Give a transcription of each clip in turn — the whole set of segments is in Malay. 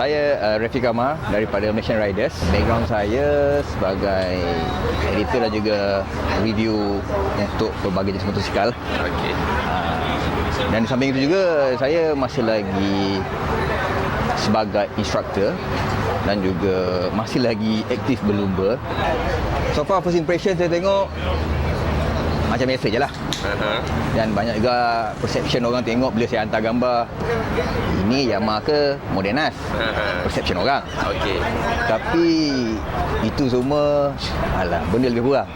Saya Rafiq Amar daripada Malaysian Riders. Background saya sebagai editor dan juga review untuk pelbagai jenis motosikal. Okey. Dan di samping itu juga saya masih lagi sebagai instructor dan juga masih lagi aktif berlumba. So far first impression saya tengok macam biasa je lah. Dan banyak juga perception orang tengok bila saya hantar gambar, ini Yamaha ke Modenas. Perception orang. Okey. Tapi itu semua alah, benda lebih kurang.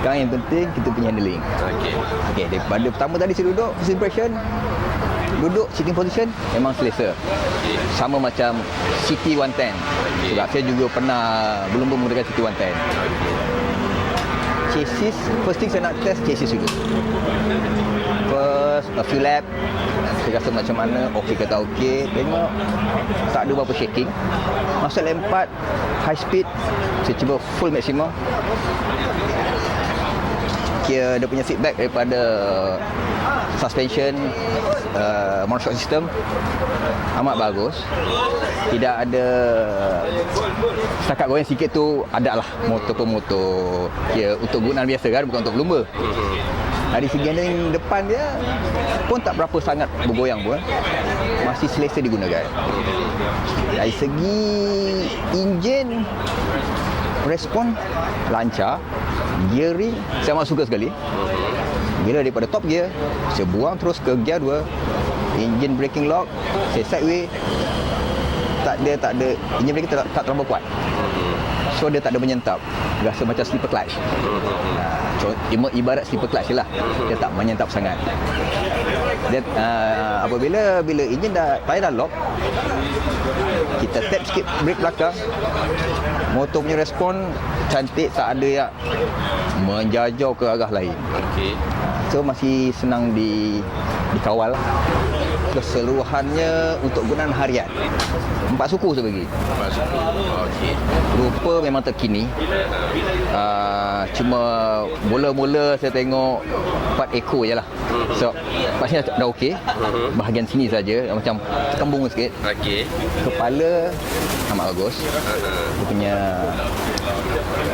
Sekarang yang penting kita punya handling. Okey. Okey, daripada pertama tadi saya duduk, first impression, duduk sitting position memang selesa. Sama macam City 110. Sebab saya juga pernah berlumba menggunakan City 110. Chassis, first thing saya nak test chassis dulu. First a few lap, saya rasa macam mana, okey ke tak okey. Tengok tak ada berapa shaking. Masa lap 4 high speed, saya cuba full maximum. Kira dia punya feedback daripada suspension, monoshock system amat bagus. Tidak ada setakat goyang sikit tu, ada lah motor per motor. Kira untuk gunaan biasa kan, bukan untuk berlumba. Dari segi handling depan dia pun tak berapa sangat bergoyang pun, masih selesa digunakan. Dari segi enjin, respon lancar. Gearing saya amat suka sekali. Bila daripada top gear, saya buang terus ke gear 2. Engine braking lock, saya sideway. Tak ada engine braking tak terlalu kuat. So dia tak ada menyentap. Rasa macam slipper clutch. Ibarat slipper clutch je lah. Dia tak menyentap sangat. Dan apabila engine tayar dah lock, kita tap sikit brake belakang, motor punya respon cantik, tak ada yang menjajau ke arah lain. Okey. So masih senang dikawal. Keseluruhannya untuk gunaan harian 4 suku saya bagi. 4 suku. Okey. Rupa memang terkini. Cuma mula-mula saya tengok 4 ekor je lah. So pasnya dah okey. Bahagian sini saja macam kembung sikit. Okey. Kepala amat bagus. Dia punya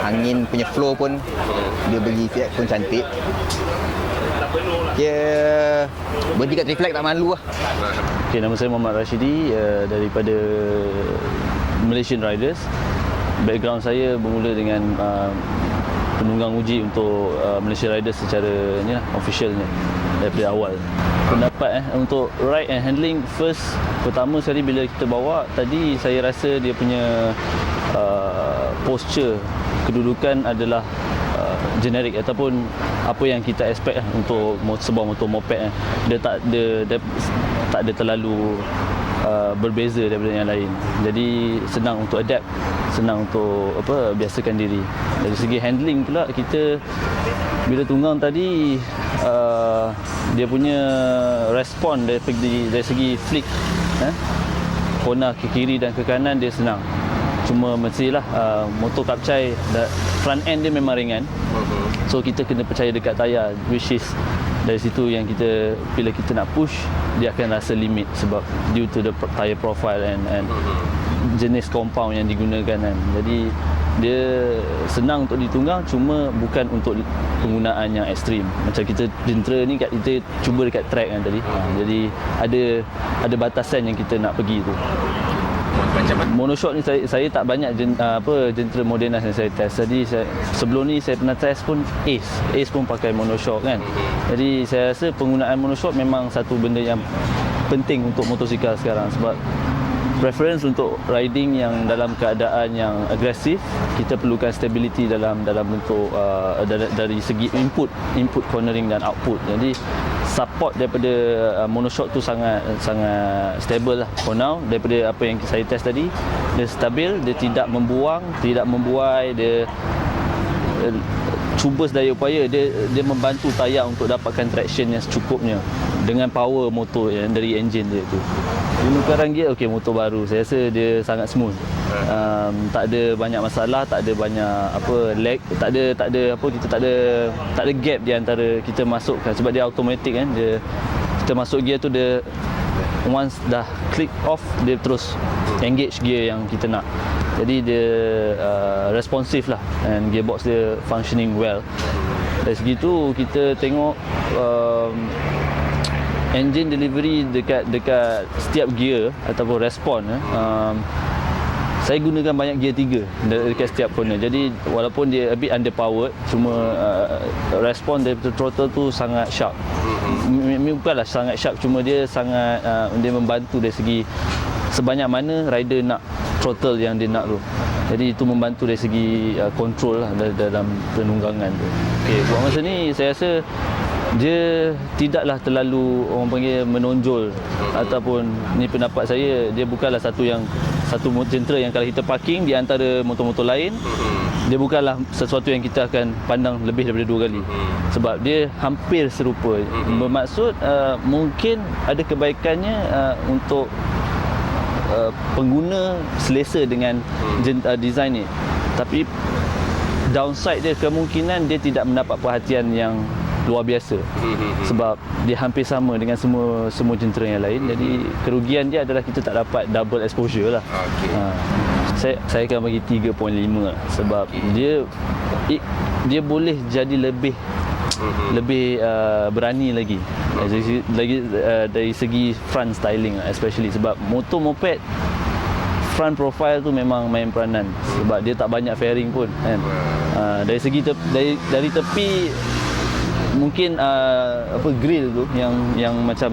angin punya flow pun dia bagi efek pun cantik. Dia berhenti kat reflect tak malu lah. Okay, nama saya Muhammad Rashidi daripada Malaysian Riders. Background saya bermula dengan penunggang uji untuk Malaysian Riders secara ni lah, officialnya daripada awal. Pendapat untuk ride and handling, pertama sekali bila kita bawa tadi, saya rasa dia punya posture, kedudukan adalah generik ataupun apa yang kita expect untuk sebuah motor moped. Dia tak ada terlalu berbeza daripada yang lain. Jadi senang untuk adapt, senang untuk biasakan diri. Dari segi handling pula, kita bila tunggang tadi dia punya respon dari segi flick, kona ke kiri dan ke kanan dia senang. Cuma mestilah motor Kapcai front end dia memang ringan. So kita kena percaya dekat tayar, which is dari situ yang bila kita nak push, dia akan rasa limit sebab due to the tire profile and jenis compound yang digunakan kan. Jadi dia senang untuk ditunggang, cuma bukan untuk penggunaan yang ekstrim. Macam kita jentera ni kita cuba dekat track kan tadi. Jadi ada batasan yang kita nak pergi tu. Macam mana? Monoshock ni saya tak banyak jentera Modenas yang saya test. Jadi sebelum ni saya pernah test pun Ace pun pakai monoshock kan. Jadi saya rasa penggunaan monoshock memang satu benda yang penting untuk motosikal sekarang, sebab preference untuk riding yang dalam keadaan yang agresif, kita perlukan stability dalam bentuk dari segi input cornering dan output. Jadi support daripada monoshock tu sangat stable lah for now. Daripada apa yang saya test tadi, dia stabil, dia tidak membuai, dia cuba sedaya upaya dia membantu tayar untuk dapatkan traction yang secukupnya dengan power motor yang dari enjin dia tu. Penukaran gear, okey, motor baru, saya rasa dia sangat smooth. Tak ada banyak masalah, tak ada banyak lag, tak ada gap di antara kita masukkan, sebab dia automatic kan. Kita masuk gear tu, dia once dah click off, dia terus engage gear yang kita nak. Jadi dia responsif lah, and gearbox dia functioning well. Dari segi tu kita tengok engine delivery dekat setiap gear ataupun respon, saya gunakan banyak gear 3 dekat setiap corner. Jadi walaupun dia a bit underpowered, cuma respon dari throttle tu sangat sharp. Bukanlah sangat sharp, cuma dia sangat dia membantu dari segi sebanyak mana rider nak throttle yang dia nak tu. Jadi itu membantu dari segi control lah dalam penunggangan tu. Okay, buat masa ni saya rasa dia tidaklah terlalu orang panggil menonjol, ataupun ni pendapat saya, dia bukanlah satu jentera yang kalau kita parking di antara motor-motor lain, dia bukanlah sesuatu yang kita akan pandang lebih daripada 2 kali, sebab dia hampir serupa. Bermaksud mungkin ada kebaikannya untuk pengguna selesa dengan design ni, tapi downside dia kemungkinan dia tidak mendapat perhatian yang luar biasa, sebab dia hampir sama dengan semua jentera yang lain. Jadi kerugian dia adalah kita tak dapat double exposure lah. Saya akan bagi 3.5 lah, sebab dia boleh jadi lebih berani lagi dari segi front styling, especially sebab motor moped front profile tu memang main peranan, sebab dia tak banyak fairing pun kan. Dari segi dari tepi mungkin grill tu yang macam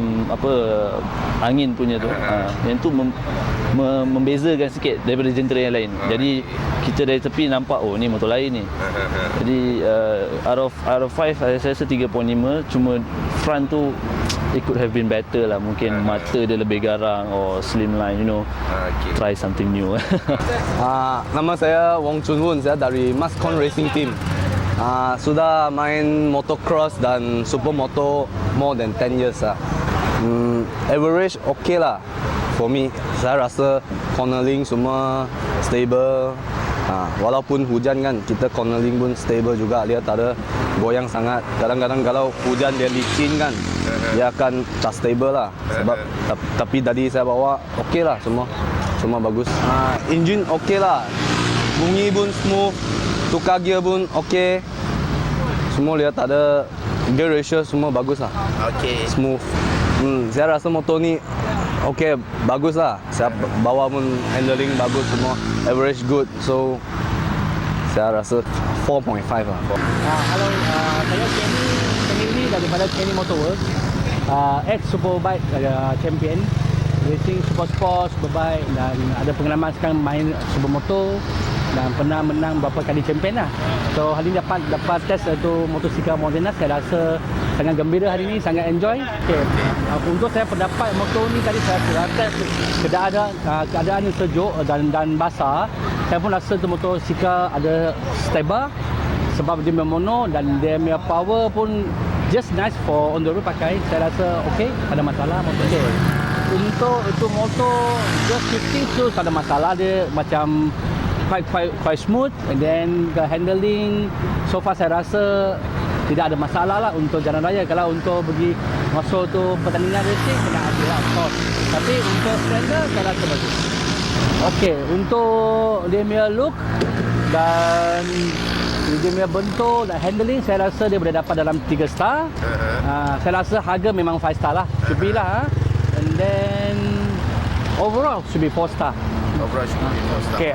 angin punya tu, yang tu membezakan sikit daripada jentera yang lain. Jadi kita dari tepi nampak, oh ni motor lain ni. Jadi out of 5 saya rasa 3.5, cuma front tu it could have been better lah. Mungkin mata dia lebih garang or slimline, try something new. Nama saya Wong Chun Woon, saya dari Mascon Racing Team. Sudah main motocross dan supermoto more than 10 years lah. Average okay lah for me. Saya rasa cornering semua stable. Walaupun hujan kan, kita cornering pun stable juga. Dia tak ada goyang sangat. Kadang-kadang kalau hujan dia licin kan, dia akan tak stable lah. Sebab tapi tadi saya bawa okay lah, semua bagus. Engine okay lah, bunyi pun smooth, tukar gear pun okay. Semua lihat tak ada gear ratio, semua bagus lah. Smooth. Saya rasa motor ni okay, bagus lah. Saya bawa pun handling bagus semua. Average good. So saya rasa 4.5 lah. Halo, saya Kenny daripada Kenny Motorworks. Ex-Superbike champion. Racing Supersport, Superbike, dan ada pengalaman sekarang main supermoto dan pernah menang beberapa kali champion lah. So hari ni dapat test tu motosikal Modena, saya rasa sangat gembira hari ni, sangat enjoy. Okay. Untuk saya pendapat motor ni tadi saya test keadaan yang sejuk dan basah, saya pun rasa tu motosikal ada stable sebab dia mono dan dia punya power pun just nice for on the road pakai. Saya rasa okay, tak ada masalah motor. Okay. Untuk itu motor just shifting tu tak ada masalah, dia macam quite smooth, and then the handling so far saya rasa tidak ada masalah lah untuk jalan raya. Kalau untuk pergi masuk tu pertandingan racing kena ada lah, of course. Tapi untuk standard saya rasa bagus. Okay, untuk dia punya look dan dia punya bentuk dan handling, saya rasa dia boleh dapat dalam 3 star. Saya rasa harga memang 5 star lah, should be lah. And then overall should be 4 star. Okay,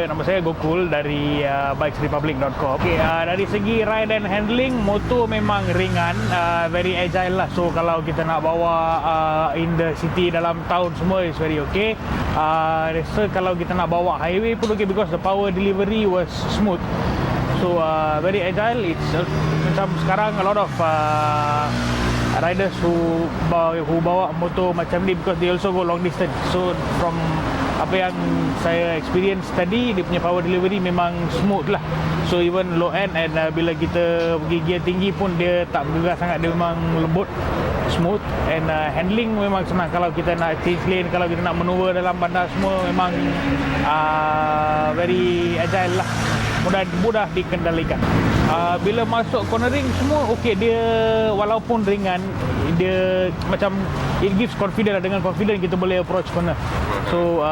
nama saya Gokul dari bikesrepublic.com. Okay, dari segi ride and handling, motor memang ringan, very agile lah. So kalau kita nak bawa in the city dalam town semua is very okay. So kalau kita nak bawa highway pun okay, because the power delivery was smooth. So very agile. It's macam sekarang a lot of riders who bawa motor macam ni because they also go long distance. So from apa yang saya experience tadi, dia punya power delivery memang smooth lah. So even low end, and bila kita pergi gear tinggi pun dia tak bergerak sangat, dia memang lembut, smooth, and handling memang senang. Kalau kita nak change lane, kalau kita nak maneuver dalam bandar semua, memang very agile lah, mudah dikendalikan. Bila masuk cornering semua okey, dia walaupun ringan, dia macam it gives confidence lah. Dengan confidence kita boleh approach corner. So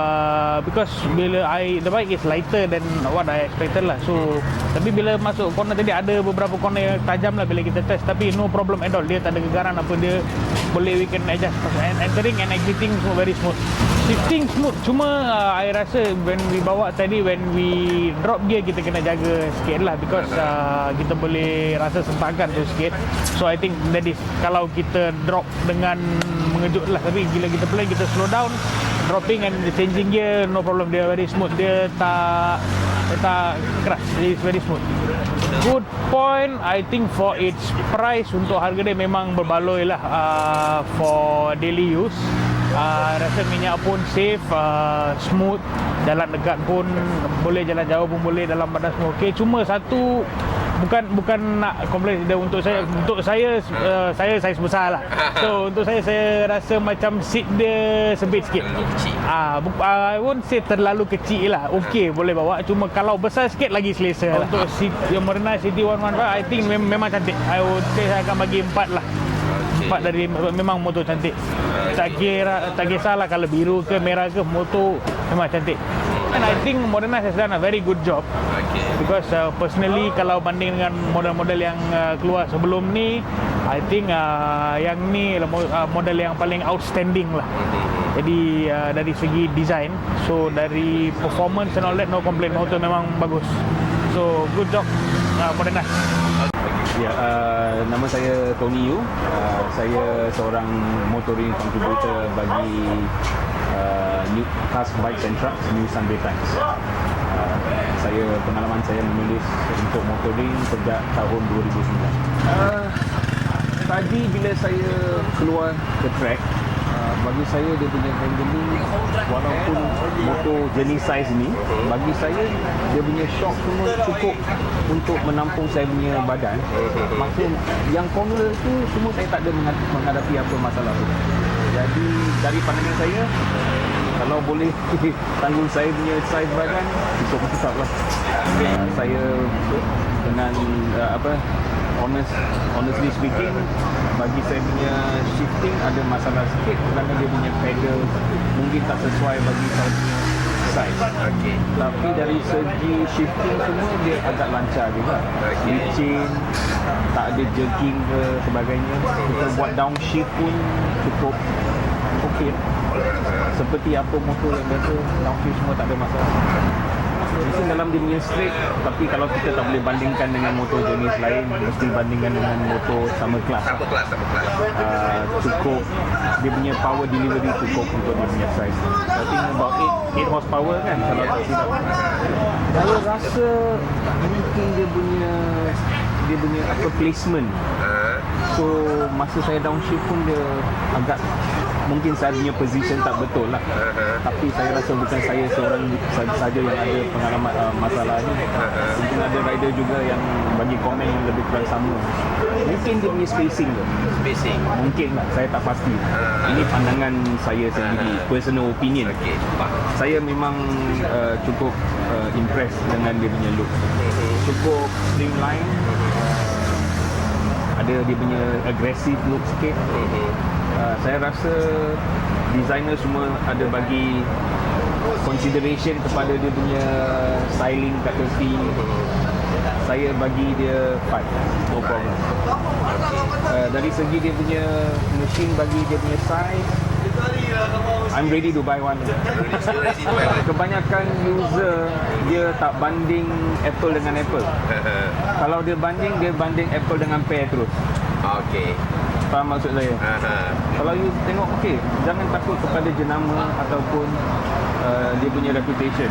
because bila the bike is lighter than what I expected lah. So tapi bila masuk corner tadi ada beberapa corner yang tajam lah bila kita test, tapi no problem at all. Dia tak ada gegaran apa, dia boleh we can adjust. And entering and exiting semua very smooth. Shifting smooth, cuma I rasa when we bawa tadi, when we drop gear kita kena jaga sikit lah, because kita boleh rasa sentakan tu sikit. So I think that is kalau kita drop dengan mengejut lah, tapi bila kita play kita slow down, dropping and changing gear no problem, dia very smooth, dia tak keras, it's very smooth. Good point, I think for its price, untuk harga dia memang berbaloi lah for daily use. Rasa minyak pun safe, smooth, jalan dekat pun boleh, jalan jauh pun boleh, dalam badan semua okey. Cuma satu, bukan nak komplain dia, untuk saya saiz besar lah. So untuk saya rasa macam seat dia sempit sikit. I won't say terlalu kecil lah, okey boleh bawa, cuma kalau besar sikit lagi selesa lah. Untuk yang Morena CT115 I think memang cantik. I would say saya akan bagi 4 lah. 4 dari, memang motor cantik. Tak kisahlah kalau biru ke merah ke, motor memang cantik. And I think Moderna has done a very good job. Because personally kalau banding dengan model-model yang keluar sebelum ni, I think yang ni model yang paling outstanding lah. Jadi dari segi design, so dari performance and all that, no complaint, motor memang bagus. So good job Moderna. Ya, nama saya Tony Yu. Saya seorang motoring contributor bagi New Cars Bikes and Trucks New Sunday Times. Pengalaman saya menulis untuk motoring sejak tahun 2009. Tadi bila saya keluar ke track, bagi saya dia punya handling, walaupun motor jenis saiz ni, bagi saya dia punya shock semua cukup untuk menampung saya punya badan. Maksud yang corner tu semua saya tak ada menghadapi apa masalah tu. Jadi dari pandangan saya, kalau boleh tanggung saya punya saiz badan, cukup mantap lah. Saya dengan honestly speaking, bagi saya punya shifting ada masalah sikit kerana dia punya pedal mungkin tak sesuai bagi saya punya size. Tapi dari segi shifting semua dia agak lancar juga. Licin, tak ada jerking ke sebagainya. Kita buat downshift pun cukup okey. Seperti apa motor yang biasa, downshift semua tak ada masalah. Mungkin dalam dia punya straight, tapi kalau kita tak boleh bandingkan dengan motor jenis lain, mesti bandingkan dengan motor sama kelas. Cukup, dia punya power delivery cukup untuk dia punya size. I think about 8 horsepower kan kalau tak silap. Saya rasa mungkin dia punya placement. So masa saya downshift pun dia agak, mungkin saya punya position tak betul lah. Tapi saya rasa bukan saya seorang saja yang ada pengalaman masalah ni. Mungkin ada rider juga yang bagi komen yang lebih kurang sama. Mungkin dia punya spacing tu. Mungkin lah, saya tak pasti. Ini pandangan saya sendiri, personal opinion. Saya memang cukup impressed dengan dia punya look. Cukup streamline. Ada dia punya aggressive look sikit. Saya rasa designer semua ada bagi consideration kepada dia punya styling kat tepi. Saya bagi dia 5, no problem. Dari segi dia punya mesin, bagi dia punya size, I'm ready to buy one. Kebanyakan user dia tak banding Apple dengan Apple. Kalau dia banding Apple dengan Pear terus. Faham maksud saya? Kalau you tengok, okey, jangan takut kepada jenama ataupun dia punya reputation.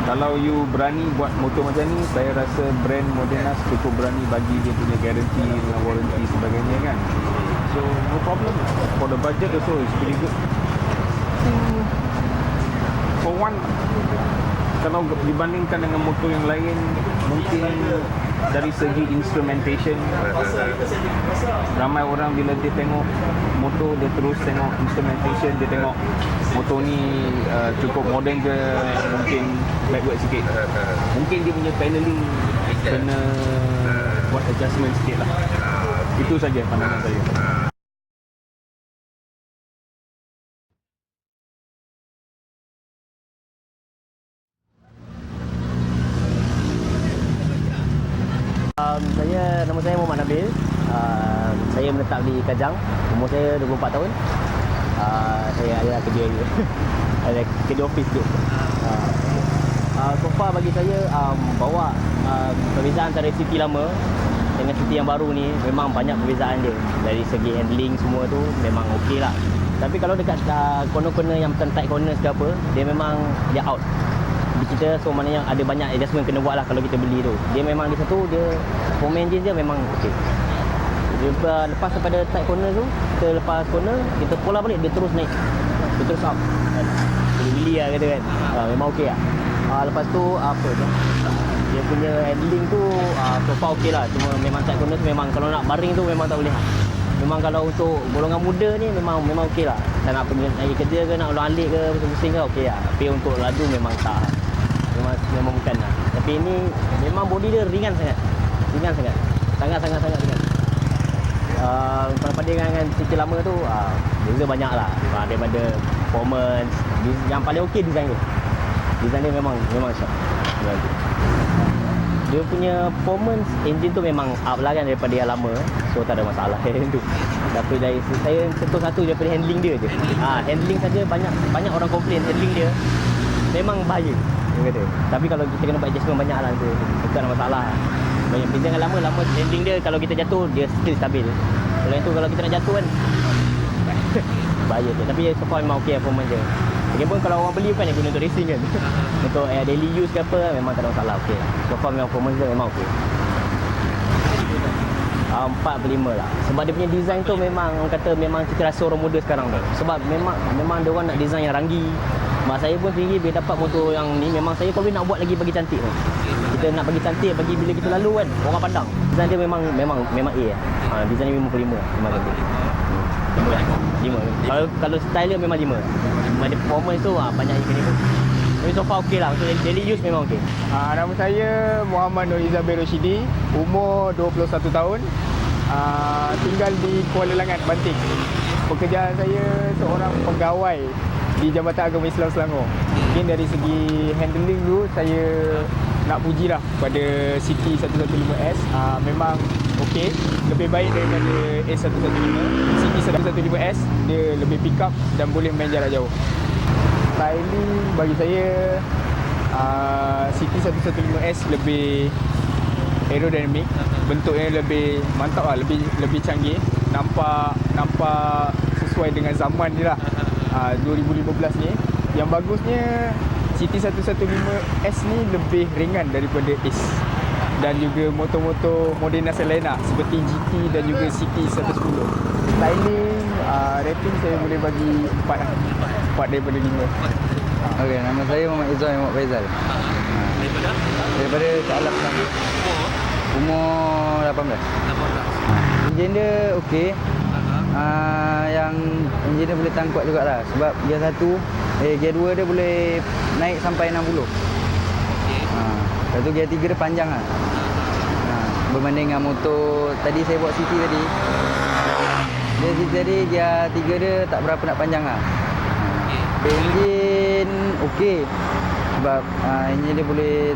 Kalau you berani buat motor macam ni, saya rasa brand Moderna cukup berani bagi dia punya guarantee dengan warranty sebagainya kan. So no problem. For the budget also it's pretty good. For one, kalau dibandingkan dengan motor yang lain, mungkin dari segi instrumentation, ramai orang bila dia tengok motor, dia terus tengok instrumentation, dia tengok motor ni cukup moden ke, mungkin backward sikit. Mungkin dia punya paneling kena buat adjustment sikit lah. Itu saja pandangan saya. Kajang. Umur saya 24 tahun. Saya ada kerja juga. Ada kerja office tu. So far bagi saya bawa perbezaan antara City lama dengan City yang baru ni memang banyak perbezaan dia. Dari segi handling semua tu memang okey lah. Tapi kalau dekat corner-corner yang tight corners ke apa, dia memang dia out. Jadi kita so maknanya ada banyak adjustment kena buat lah kalau kita beli tu. Dia memang di satu dia form engine dia memang okey. Lepas daripada tight corner tu, kita lepas corner, kita pola balik, dia terus naik. Dia terus up. Willy lah kata kan. Memang okey lah. Lepas tu apa tu? Dia punya handling tu so far okey lah. Cuma memang tight corner tu memang kalau nak baring tu memang tak boleh. Memang kalau untuk golongan muda ni memang okey lah. Tak nak pergi lagi kerja ke, nak ulang alik ke, pusing-pusing ke okey lah. Tapi untuk laju memang tak. Memang bukan lah. Tapi ini memang body dia ringan sangat. Ringan sangat. Sangat ringan. Kalau bandingkan dengan City lama tu beza banyak lah daripada performance. Yang paling okey design dia. Design dia memang sharp. Dia punya performance engine tu memang up lah kan daripada yang lama. So tak ada masalah tu. Tapi dari saya sentuh satu daripada handling dia je. Handling saja banyak orang komplain handling dia memang bahaya dia kata. Tapi kalau kita kena buat adjustment banyak lah tu. Tak ada masalah. Banyak beza dengan lama handling dia kalau kita jatuh dia still stabil. Kalau yang tu kalau kita nak jatuh kan bahaya tu. Tapi so far memang okey performance dia. Lagipun kalau orang beli bukan yang guna untuk racing kan. Untuk daily use ke apa memang tak ada masalah okey. So far memang performance dia memang okey. 4/5 lah. Sebab dia punya design tu memang orang kata memang kita rasa orang muda sekarang tu. Sebab memang dia orang nak design yang ranggi. Mak saya pun sendiri bila dapat motor yang ni memang saya probably nak buat lagi bagi cantik tu. Kita nak bagi cantik bagi bila kita lalu kan orang pandang. Design dia memang A. Design dia 5/5 memang cantik. 5. Kalau style dia memang 5. Cuma dia performance tu banyak yang kena pun. Tapi so far okey lah. Untuk daily use memang okey. Nama saya Muhammad Nur Izabir Roshidi, umur 21 tahun. Tinggal di Kuala Langat, Banting. Pekerjaan saya seorang pegawai di Jabatan Agama Islam Selangor. Mungkin dari segi handling dulu saya nak pujilah pada City 115S. Memang okey, lebih baik daripada S115. City 115S dia lebih pick up dan boleh main jarak jauh. Styling bagi saya City 115S lebih aerodynamic, bentuknya lebih mantap lah, lebih canggih, nampak sesuai dengan zaman dia lah. 2015 ni yang bagusnya City 115S ni lebih ringan daripada Ace dan juga motor-motor moden asal lain lah, seperti GT dan juga City 110. Styling rating saya boleh bagi 4 daripada 5. Okey, nama saya Muhammad Izzuan Muhammad Faizal. Daripada Shah Alam. Umur 18. Enjin dia okey. Yang enjin dia boleh tangkuat jugalah sebab gear 1, gear 2 dia boleh naik sampai 60. Lepas tu gear 3 dia panjang lah. Berbanding dengan motor tadi saya buat City tadi. Dia City tadi gear 3 dia tak berapa nak panjang lah. Enjin okey. Sebab enjin dia boleh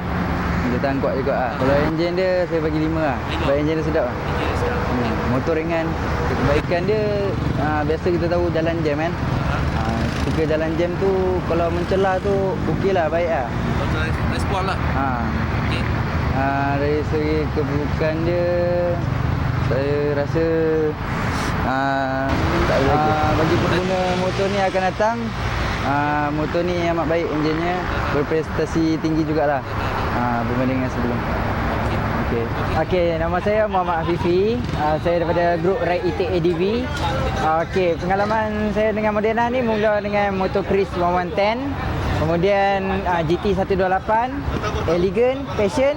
dia tangkuat juga lah. Kalau enjin dia saya bagi 5 lah. Sebab enjin dia sedap lah. Motor ringan. Kebaikan dia biasa kita tahu jalan jam kan. Ketika jalan jam tu kalau mencelah tu okey lah, baik lah. Respon lah. Okay. Dari segi keburukan dia saya rasa bagi pengguna motor ni akan datang, motor ni amat baik enjinnya, berprestasi tinggi jugalah berbanding dengan sebelum. Okey, nama saya Muhammad Afifi. Saya daripada grup Ride Itik ADV. Okey, pengalaman saya dengan Modena ni mula dengan motor Chris 1110. Kemudian GT 128, Elegant, Passion.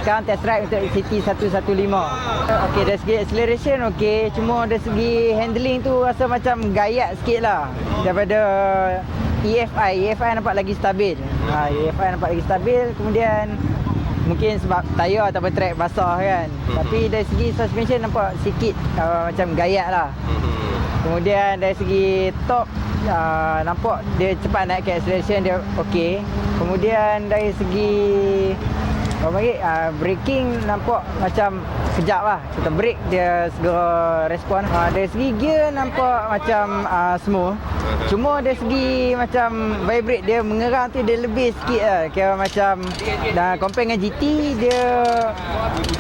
Sekarang test ride untuk City 115. Okey, dari segi acceleration okey, cuma dari segi handling tu rasa macam gayat sikit lah daripada EFI nampak lagi stabil. EFI nampak lagi stabil. Kemudian mungkin sebab tayar ataupun track basah kan. Tapi dari segi suspension nampak sikit macam gayat lah. Kemudian dari segi top nampak dia cepat naik ke acceleration dia okey. Kemudian dari segi Orang panggil braking nampak macam kejap lah. Kita break dia segera respon. Dari segi gear nampak macam smooth. Cuma dari segi macam vibrate dia mengerang tu dia lebih sikit lah. Kira macam dah compare dengan GT dia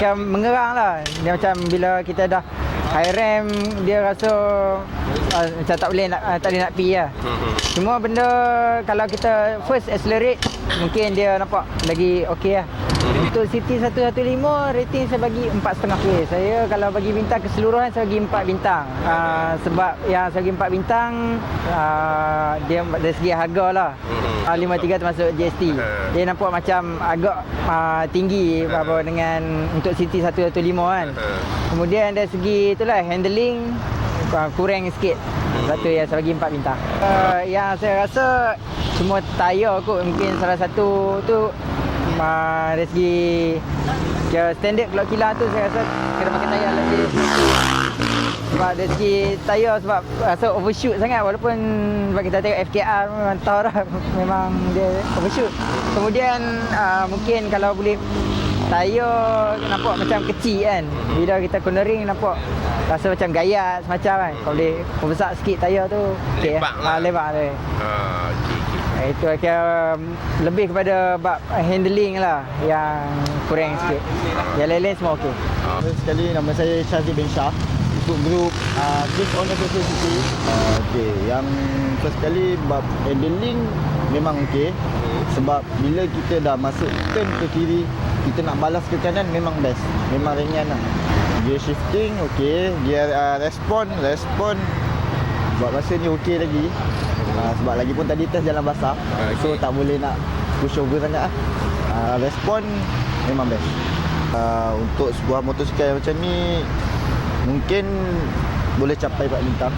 kira mengerang lah. Dia macam bila kita dah high ram dia rasa macam tak boleh nak pi lah. Cuma benda kalau kita first accelerate mungkin dia nampak lagi okey lah. Untuk City 115 rating saya bagi 4.5. Okay, saya kalau bagi bintang keseluruhan saya bagi 4 bintang. Sebab yang saya bagi 4 bintang dia dari segi harga lah. 53 termasuk GST. Dia nampak macam agak tinggi apa dengan untuk City 115 kan. Kemudian dari segi itulah handling kurang sikit. Sebab tu yang saya bagi 4 bintang. Yang saya rasa semua tayar kot mungkin salah satu tu dari segi standard kalau kilang tu saya rasa kena pakai tayar lebih. Sebab dari segi tayar sebab rasa overshoot sangat walaupun sebab kita tengok FKR memang tahu dah memang dia overshoot. Kemudian mungkin kalau boleh tayar nampak macam kecil kan. Bila kita cornering nampak rasa macam gaya semacam kan. Kalau boleh membesar sikit tayar tu okey lah. Lebar lah. Itu kira lebih kepada bab handling lah yang kurang sikit. Yang lain-lain semua okey. Sekali nama saya Syazli bin Shah, ikut grup Chris Owner Society. Okey, yang first kali bab handling memang okey. Sebab bila kita dah masuk turn ke kiri, kita nak balas ke kanan memang best. Memang ringan lah. Gear shifting okey, gear respon buat rasa ni okey lagi. Sebab lagi pun tadi test jalan basah, so tak boleh nak push over sangat lah. Respon memang best. Untuk sebuah motosikal macam ni mungkin boleh capai 4 bintang.